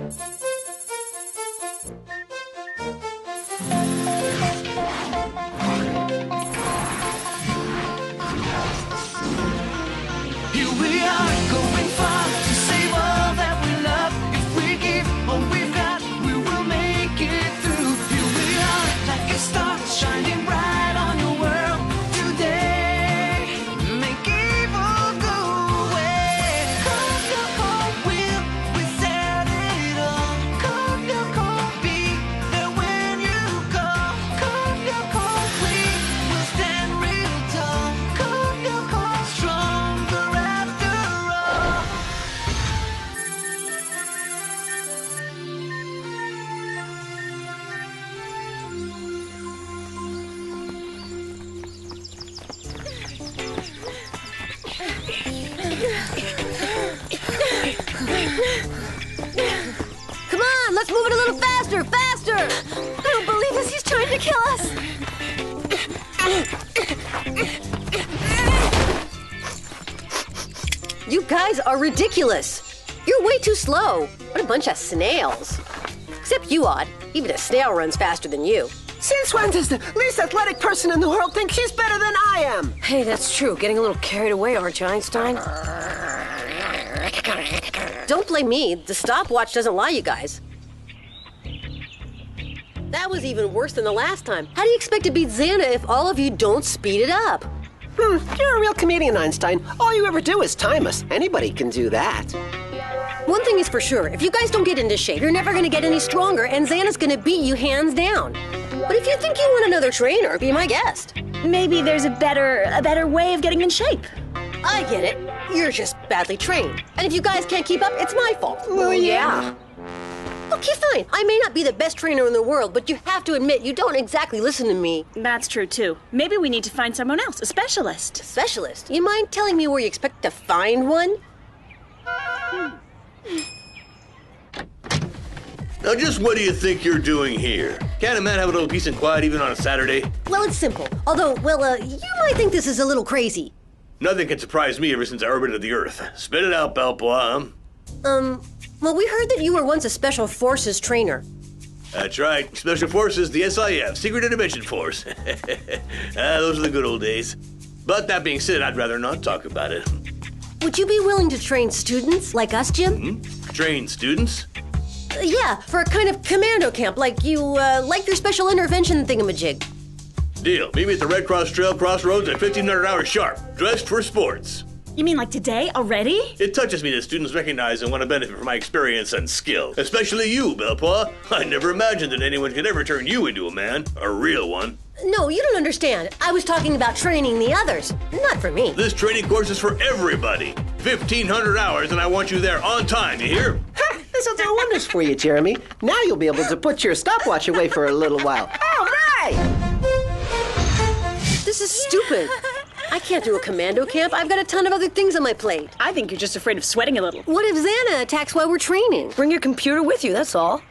Here we are, going far to save all that we love. If we give all we've got, we will make it through. Here we are, like a star shining bright on your world today. Make evil go away. Cold your cold will, we set it all. Cold your cold, be there when you call. Cold your cold, we will stand real tall. Cold your cold, stronger after all. Come on, let's move it a little faster, faster! I don't believe this, he's trying to kill us! You guys are ridiculous. You're way too slow. What a bunch of snails. Except you, Odd. Even a snail runs faster than you. Since when does the least athletic person in the world think she's better than I am? Hey, that's true. Getting a little carried away, aren't you, Einstein? Don't blame me. The stopwatch doesn't lie, you guys. That was even worse than the last time. How do you expect to beat Xana if all of you don't speed it up? You're a real comedian, Einstein. All you ever do is time us. Anybody can do that. One thing is for sure, if you guys don't get into shape, you're never gonna get any stronger, and Xana's gonna beat you hands down. But if you think you want another trainer, be my guest. Maybe there's a better way of getting in shape. I get it. You're just badly trained. And if you guys can't keep up, it's my fault. Well, yeah. Okay, fine. I may not be the best trainer in the world, but you have to admit you don't exactly listen to me. That's true, too. Maybe we need to find someone else, a specialist. Specialist? You mind telling me where you expect to find one? Now just what do you think you're doing here? Can't a man have a little peace and quiet even on a Saturday? Well, it's simple. Although, you might think this is a little crazy. Nothing can surprise me ever since I orbited the Earth. Spit it out, Belpois. Well, we heard that you were once a Special Forces trainer. That's right. Special Forces, the SIF, Secret Intervention Force. Those are the good old days. But that being said, I'd rather not talk about it. Would you be willing to train students like us, Jim? Train students? Yeah, for a kind of commando camp, like your special intervention thingamajig. Deal. Meet me at the Red Cross Trail crossroads at 1500 hours sharp, dressed for sports. You mean like today, already? It touches me that students recognize and want to benefit from my experience and skill. Especially you, Belpois. I never imagined that anyone could ever turn you into a man. A real one. No, you don't understand. I was talking about training the others, not for me. This training course is for everybody. 1500 hours and I want you there on time, you hear? Ha! This'll do wonders for you, Jeremy. Now you'll be able to put your stopwatch away for a little while. All right! This is stupid. I can't do a commando camp. I've got a ton of other things on my plate. I think you're just afraid of sweating a little. What if Xana attacks while we're training? Bring your computer with you, that's all.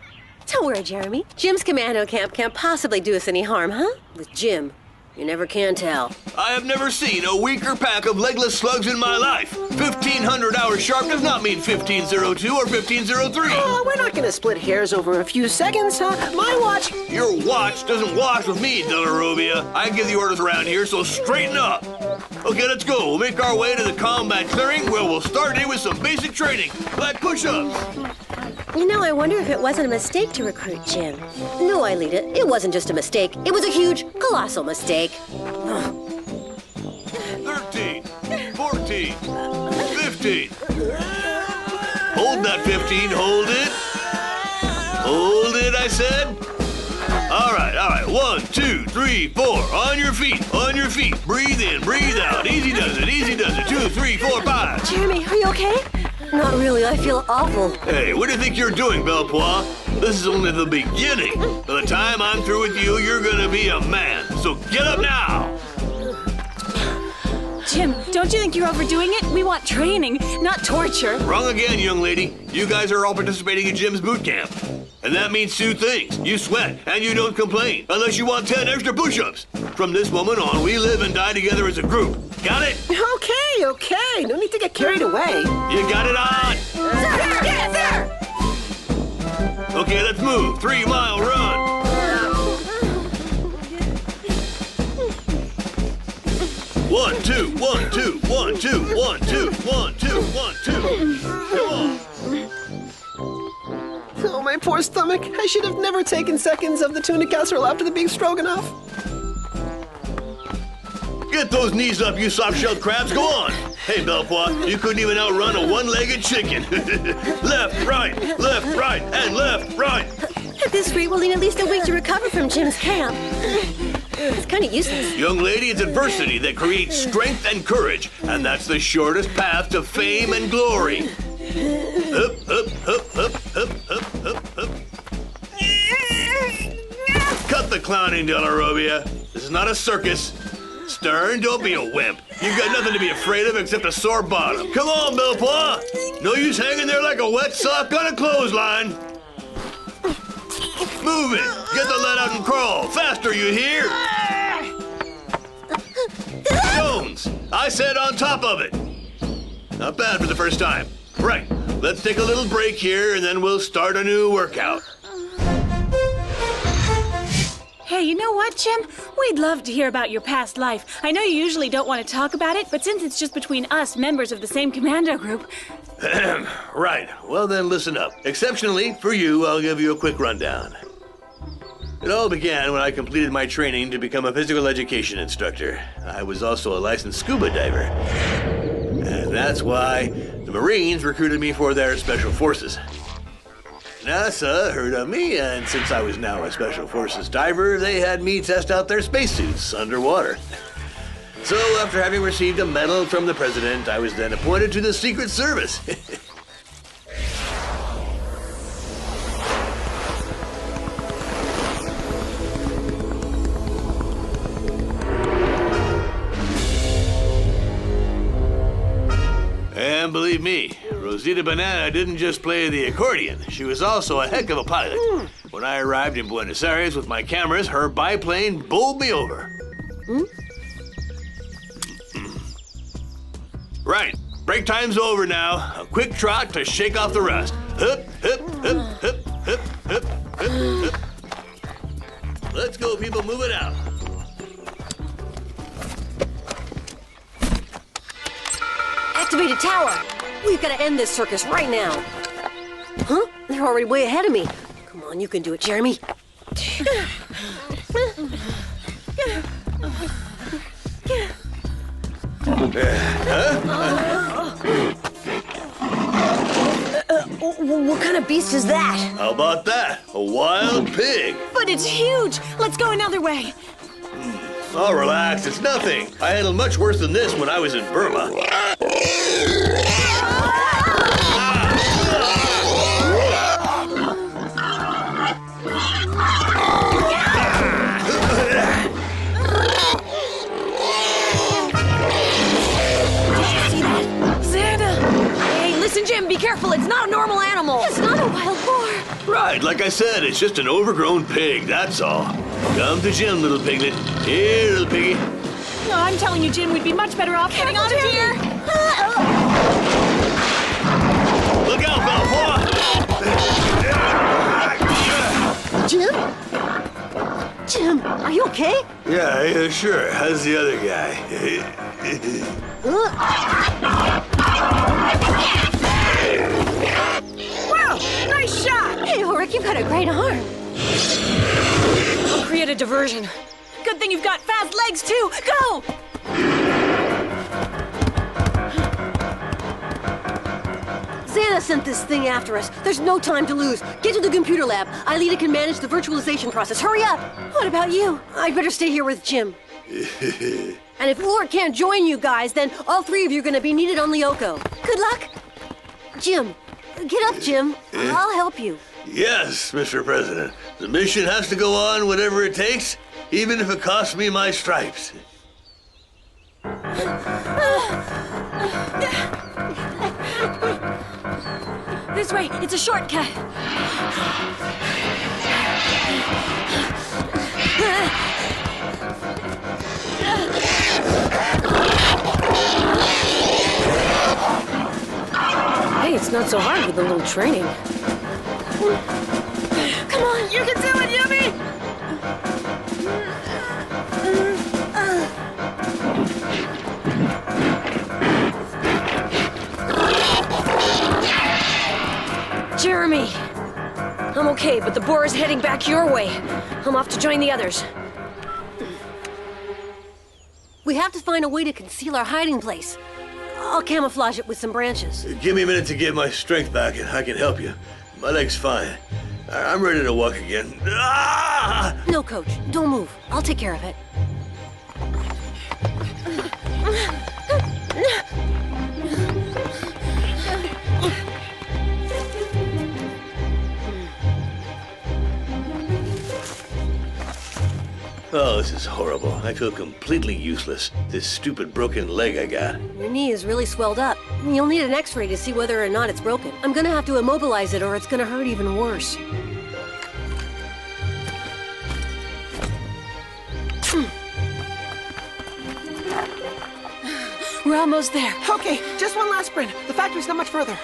Don't worry, Jeremy. Jim's commando camp can't possibly do us any harm, huh? With Jim, you never can tell. I have never seen a weaker pack of legless slugs in my life. 1500 hours sharp does not mean 1502 or 1503. Oh, we're not gonna split hairs over a few seconds, huh? My watch. Your watch doesn't wash with me, Delarubia. I give the orders around here, so straighten up. Okay, let's go. We'll make our way to the combat clearing where we'll start in with some basic training, like push-ups. You know, I wonder if it wasn't a mistake to recruit Jim. No, Aelita, it wasn't just a mistake. It was a huge, colossal mistake. 13, 14, 15. Hold that 15, hold it. Hold it, I said. All right. 1, 2, 3, 4. On your feet. Breathe in, breathe out. Easy does it. 2, 3, 4, 5. Jeremy, are you okay? Not really, I feel awful. Hey, what do you think you're doing, Belpois? This is only the beginning. By the time I'm through with you, you're gonna be a man. So get up now. Jim, don't you think you're overdoing it? We want training, not torture. Wrong again, young lady. You guys are all participating in Jim's boot camp. And that means two things. You sweat, and you don't complain, unless you want 10 extra push-ups. From this moment on, we live and die together as a group. Got it? Okay. No need to get carried away. You got it on? Sir! Yes, sir! Okay, let's move. 3-mile run. One, two, 1, 2, 1, 2, 1, 2, 1, 2, 1, 2. Come on. Oh, my poor stomach. I should have never taken seconds of the tuna casserole after the beef stroganoff. Get those knees up, you soft-shelled crabs. Go on. Hey, Belpois, you couldn't even outrun a one-legged chicken. Left, right, and left, right. At this rate, we'll need at least a week to recover from Jim's camp. It's kind of useless. Young lady, it's adversity that creates strength and courage, and that's the shortest path to fame and glory. Up, up, up, up, up, up, up, up. Cut the clowning, De La Robia. This is not a circus. Stern, don't be a wimp. You've got nothing to be afraid of except a sore bottom. Come on, Belpois. No use hanging there like a wet sock on a clothesline. Move it. Get the lead out and crawl. Faster, you hear? Jones, I said on top of it. Not bad for the first time. Right, let's take a little break here and then we'll start a new workout. Hey, you know what, Jim? We'd love to hear about your past life. I know you usually don't want to talk about it, but since it's just between us, members of the same commando group... Right, well then listen up. Exceptionally, for you, I'll give you a quick rundown. It all began when I completed my training to become a physical education instructor. I was also a licensed scuba diver. And that's why the Marines recruited me for their special forces. NASA heard of me, and since I was now a Special Forces diver, they had me test out their spacesuits underwater. So after having received a medal from the president, I was then appointed to the Secret Service. And believe me, Rosita Banana didn't just play the accordion. She was also a heck of a pilot. When I arrived in Buenos Aires with my cameras, her biplane bowled me over. Right, break time's over now. A quick trot to shake off the rust. Hup, hup, hup, hup, hup, hup, hup, hup. Let's go, people, move it out. Activate a tower. We've got to end this circus right now. Huh? They're already way ahead of me. Come on, you can do it, Jeremy. What kind of beast is that? How about that? A wild pig. But it's huge! Let's go another way. Oh, relax, it's nothing. I handled much worse than this when I was in Burma. Listen, Jim, be careful. It's not a normal animal. It's not a wild boar. Right, like I said, it's just an overgrown pig, that's all. Come to Jim, little piglet. Here, little piggy. No, I'm telling you, Jim, we'd be much better off getting out of here. Look out, Belpois! Jim? Jim, are you okay? Yeah, sure. How's the other guy? Wow, nice shot. Hey, Ulrich, you've got a great arm. I'll create a diversion. Good thing you've got fast legs, too. Go! Xana sent this thing after us. There's no time to lose. Get to the computer lab. Ailita can manage the virtualization process. Hurry up! What about you? I'd better stay here with Jim. And if Ulrich can't join you guys, then all three of you are going to be needed on Lyoko. Good luck. Jim. Get up, Jim. I'll help you. Yes, Mr. President. The mission has to go on whatever it takes, even if it costs me my stripes. This way, it's a shortcut. Hey, it's not so hard with a little training. on! You can do it, Yumi! Jeremy! I'm okay, but the boar is heading back your way. I'm off to join the others. We have to find a way to conceal our hiding place. I'll camouflage it with some branches. Give me a minute to get my strength back and I can help you. My leg's fine. I'm ready to walk again. Ah! No, Coach. Don't move. I'll take care of it. Oh, this is horrible. I feel completely useless. This stupid broken leg I got. Your knee is really swelled up. You'll need an x-ray to see whether or not it's broken. I'm gonna have to immobilize it or it's gonna hurt even worse. We're almost there. Okay, just one last sprint. The factory's not much further.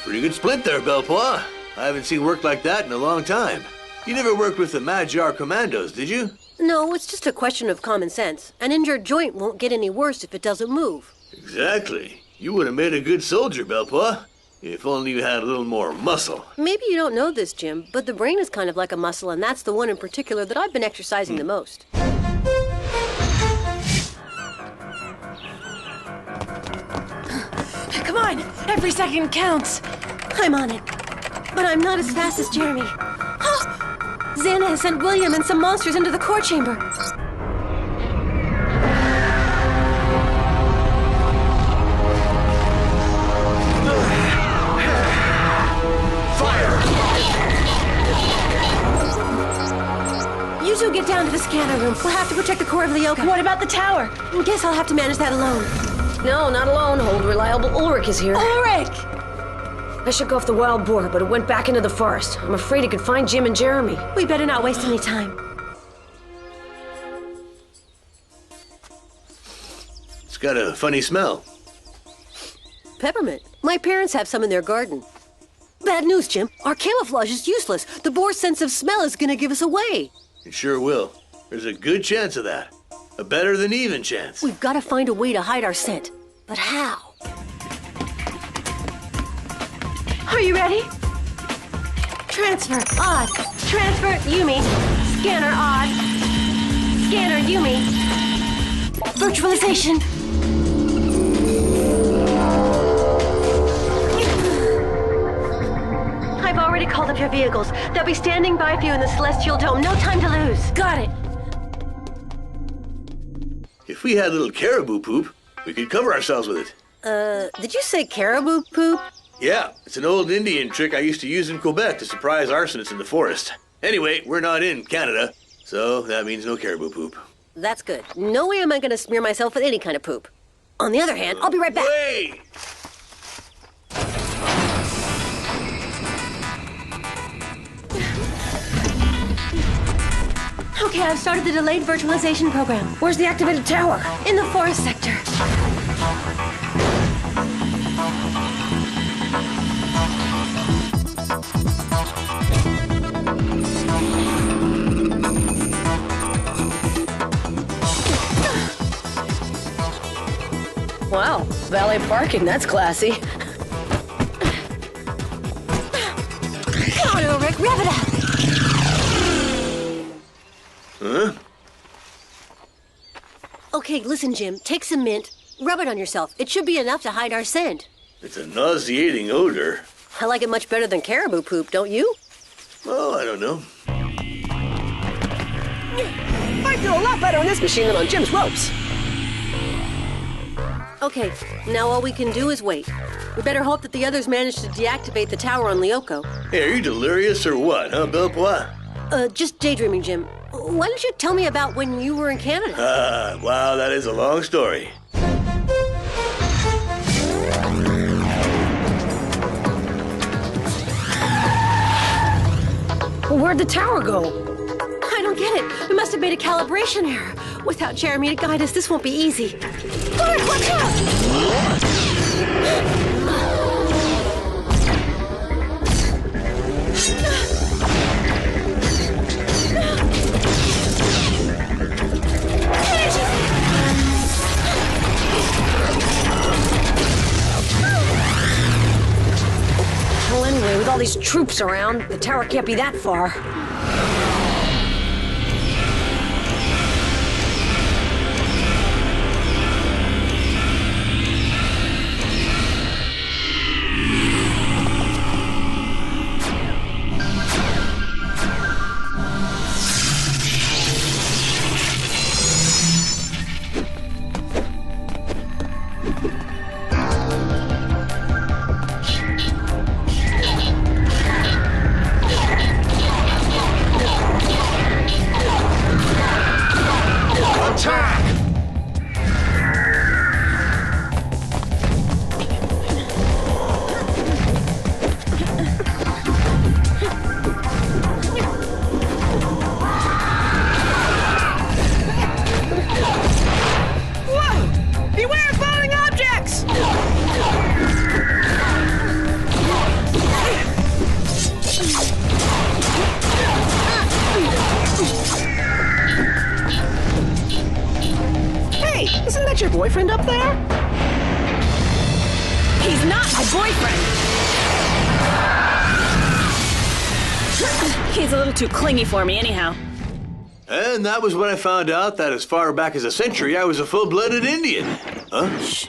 Pretty good splint there, Belpois. I haven't seen work like that in a long time. You never worked with the Magyar Commandos, did you? No, it's just a question of common sense. An injured joint won't get any worse if it doesn't move. Exactly. You would have made a good soldier, Belpois. If only you had a little more muscle. Maybe you don't know this, Jim, but the brain is kind of like a muscle, and that's the one in particular that I've been exercising the most. Come on! Every second counts! I'm on it. But I'm not as fast as Jeremy. Xana has sent William and some monsters into the core chamber. Fire! You two get down to the scanner room. We'll have to protect the core of Lyoko. What about the tower? Guess I'll have to manage that alone. No, not alone. Old reliable Ulrich is here. Ulrich! I shook off the wild boar, but it went back into the forest. I'm afraid it could find Jim and Jeremy. We better not waste any time. It's got a funny smell. Peppermint. My parents have some in their garden. Bad news, Jim. Our camouflage is useless. The boar's sense of smell is gonna give us away. It sure will. There's a good chance of that. A better than even chance. We've got to find a way to hide our scent. But how? Are you ready? Transfer, odd. Transfer, Yumi. Scanner, odd. Scanner, Yumi. Virtualization. I've already called up your vehicles. They'll be standing by for you in the Celestial Dome. No time to lose. Got it! If we had a little caribou poop, we could cover ourselves with it. Did you say caribou poop? Yeah, it's an old Indian trick I used to use in Quebec to surprise arsonists in the forest. Anyway, we're not in Canada, so that means no caribou poop. That's good. No way am I going to smear myself with any kind of poop. On the other hand, I'll be right back. Wait! Okay, I've started the delayed virtualization program. Where's the activated tower? In the forest sector. Wow, valet parking, that's classy. Come on, Ulrich, rev it up. Huh? Okay, listen, Jim. Take some mint, rub it on yourself. It should be enough to hide our scent. It's a nauseating odor. I like it much better than caribou poop, don't you? Oh, I don't know. I feel a lot better on this machine than on Jim's ropes. Okay, now all we can do is wait. We better hope that the others manage to deactivate the tower on Lyoko. Hey, are you delirious or what, huh, Belpois? Just daydreaming, Jim. Why don't you tell me about when you were in Canada? Wow, that is a long story. Well, where'd the tower go? I don't get it. We must have made a calibration error. Without Jeremy to guide us, this won't be easy. Ulrich, watch out! all these troops around, the tower can't be that far. Isn't that your boyfriend up there? He's not my boyfriend! He's a little too clingy for me anyhow. And that was when I found out that as far back as a century, I was a full-blooded Indian. Huh? Shh.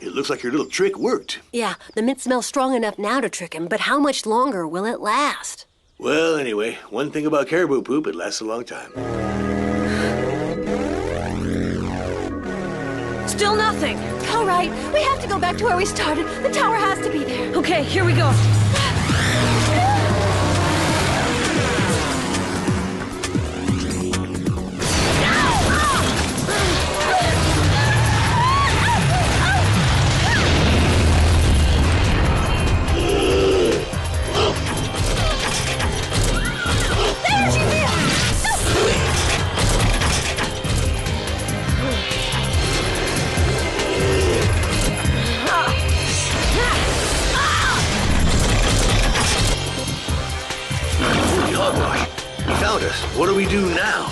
It looks like your little trick worked. Yeah, the mint smells strong enough now to trick him, but how much longer will it last? Well, anyway, one thing about caribou poop, it lasts a long time. Still nothing. All right, we have to go back to where we started. The tower has to be there. Okay, here we go. What do we do now?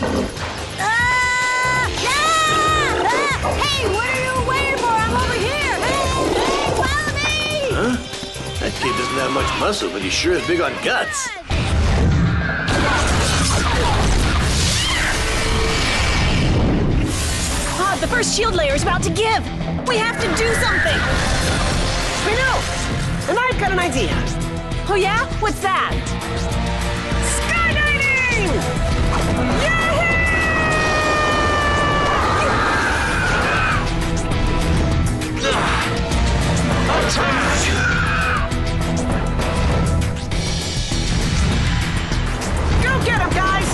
Hey, what are you waiting for? I'm over here. Hey, follow me! Huh? That kid doesn't have much muscle, but he sure is big on guts. Ah, the first shield layer is about to give. We have to do something. I know! And I've got an idea. Oh yeah? What's that? Skydiving! Go get him, guys!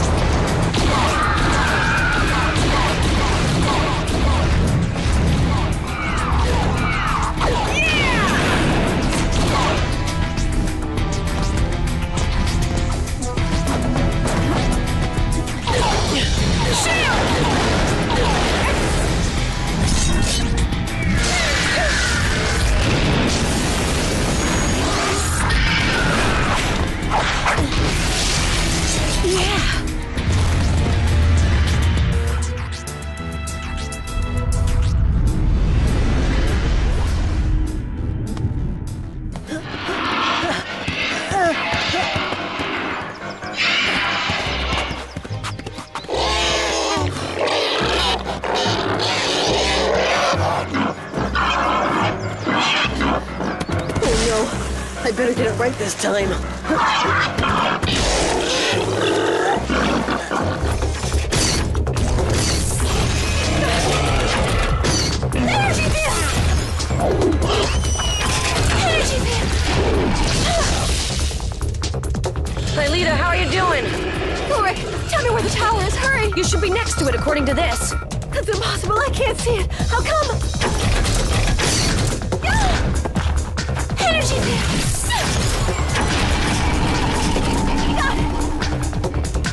I better get it right this time. Energy beam! Energy beam! Hey, Lita, how are you doing? Ulrich, tell me where the tower is. Hurry! You should be next to it, according to this. That's impossible. I can't see it. How come? Energy beam!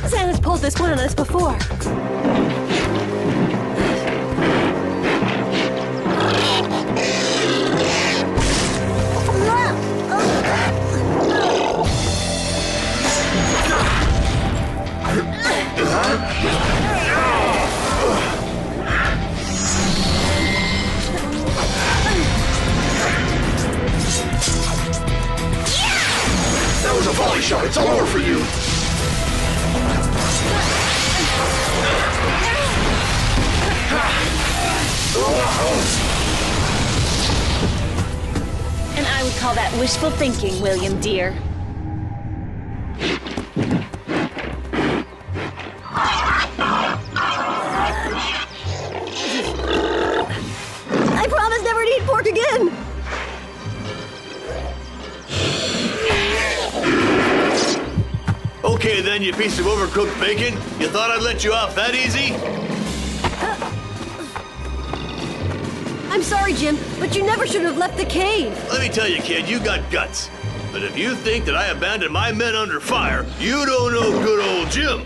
Xana's pulled this one on us before. Wishful thinking, William dear. I promise never to eat pork again. Okay then, you piece of overcooked bacon. You thought I'd let you off that easy? I'm sorry, Jim, but you never should have left the cave. Let me tell you, kid, you got guts. But if you think that I abandoned my men under fire, you don't know good old Jim.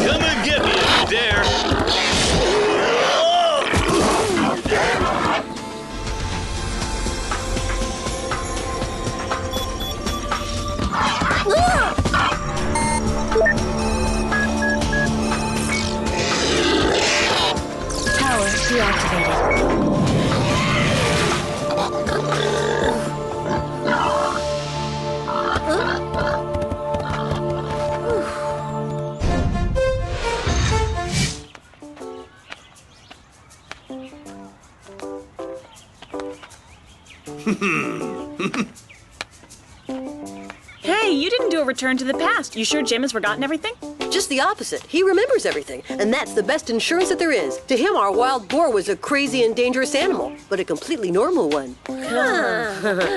Come and get me if you dare. Tower deactivated. Hey, you didn't do a return to the past. You sure Jim has forgotten everything? Just the opposite. He remembers everything, and that's the best insurance that there is. To him, our wild boar was a crazy and dangerous animal, but a completely normal one. Oh,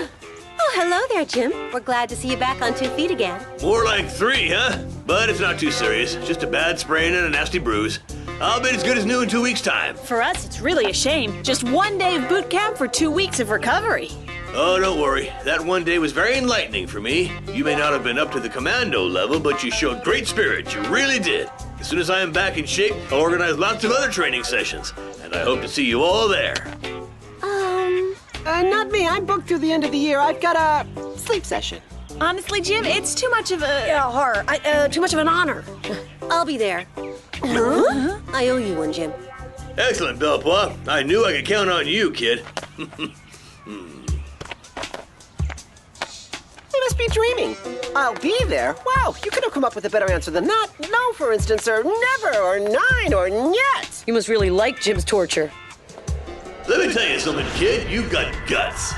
hello there, Jim. We're glad to see you back on 2 feet again. More like 3, huh? But it's not too serious. Just a bad sprain and a nasty bruise. I'll be as good as new in 2 weeks' time. For us, it's really a shame. Just 1 day of boot camp for 2 weeks of recovery. Oh, don't worry. That 1 day was very enlightening for me. You may not have been up to the commando level, but you showed great spirit. You really did. As soon as I am back in shape, I'll organize lots of other training sessions. And I hope to see you all there. Not me. I'm booked through the end of the year. I've got a sleep session. Honestly, Jim, it's too much of a... Horror. Too much of an honor. I'll be there. Huh? I owe you one, Jim. Excellent, Belpois. I knew I could count on you, kid. You must be dreaming. I'll be there. Wow, you could have come up with a better answer than that. No, for instance, or never, or 9, or yet. You must really like Jim's torture. Let me tell you something, kid. You've got guts.